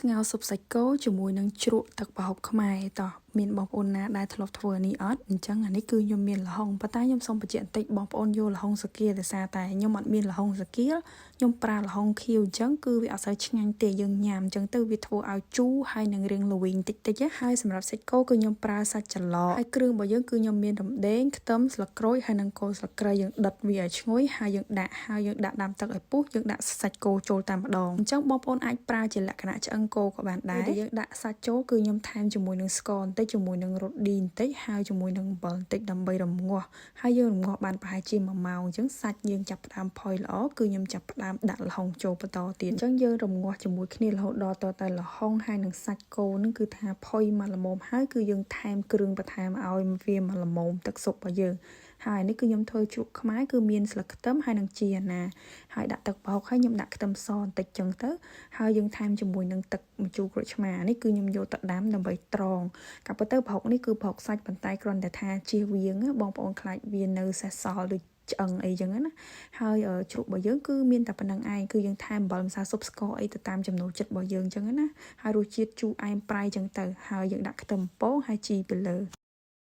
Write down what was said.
ស្ងោរស៊ុបសាច់គោជាមួយនឹងជ្រក់ទឹកប្រហុកខ្មែរតោះមានបងប្អូនណាដែលធ្លាប់ធ្វើនេះអត់អញ្ចឹងអានេះគឺខ្ញុំមានល្ហុងប៉ុន្តែខ្ញុំសូមបញ្ជាក់បន្តិចបងប្អូនយកល្ហុងសាគៀលដោយសារតែខ្ញុំអត់មានល្ហុងសាគៀលខ្ញុំប្រើល្ហុងខៀវអញ្ចឹងគឺវាអត់សូវឆ្ងាញ់ទេយើងញ៉ាំអញ្ចឹងទៅវាធ្វើឲ្យជូរហើយនឹងរាងល្វីងតិចតិចហើយសម្រាប់សាច់គោគឺខ្ញុំប្រើសាច់ច្រឡកហើយគ្រឿងរបស់យើងគឺខ្ញុំមានរំដេងខ្ទឹមស្លឹកក្រូចហើយនឹងគល់ស្លឹកគ្រៃយើងដិតវាឲ្យឈ្ងុយហើយយើងដាក់ដាំទឹកឲ្យពុះយើងដាក់សាច់គោចូលតែម្ដងអញ្ចឹងបងប្អូនអាចប្រើជាលក្ខណៈឆ្អឹងគោក៏បានដែរយើងដាក់សាច់ចូលគឺខ្ញុំថែមជាមួយនឹងស្ករបន្តិចជាមួយនឹងរ៉ូឌីបន្តិចហើយជាមួយនឹងអំបិលបន្តិចដើម្បីរំងាស់ហើយយើងរំងាស់បានប្រហែលជា1ម៉ោងអញ្ចឹងសាច់យើងចាប់ផ្ដើមផុយល្អគឺខ្ញុំចាប់ផ្ដើមដាក់ល្ហុងចូលបន្តទៀតអញ្ចឹងយើងរំងាស់ជាមួយគ្នារហូតដល់តែល្ហុងហើយនឹងសាច់គោនឹងគឺថាផុយមកល្មមហើយគឺយើងថែមគ្រឿងបន្ថែមឲ្យវាមកល្មមទឹកស៊ុបរបស់យើងហើយនេះគឺខ្ញុំធ្វើជ្រក់ខ្មែរគឺមានស្លឹកខ្ទឹមហើយនឹងជីណាហើយដាក់ទឹកប្រហុកហើយខ្ញុំដាក់ខ្ទឹមសបន្តិចចឹងទៅហើយយើងថែមជាមួយនឹងទឹកម្ជូរក្រូចឆ្មានេះគឺខ្ញុំយកទៅដាំដើម្បីត្រងកាលពិតទៅប្រហុកនេះគឺប្រហុកសាច់ប៉ុន្តែគ្រាន់តែថាជៀសវាងបងប្អូនខ្លាចវានៅសេសសល់ដូចឆ្អឹងអីចឹងណាហើយជ្រក់របស់យើងគឺមានតែប៉ុណ្្នឹងឯងគឺយើងថែមអំបិលម្សៅស៊ុបស្ករអីទៅតាមចំណូលចិត្តរបស់យើងចឹងណាហើយរសជាតិជូរអែមប្រៃចឹងទៅហើយយើងដាក់ខ្ទឹមពងហើយជីពីលើ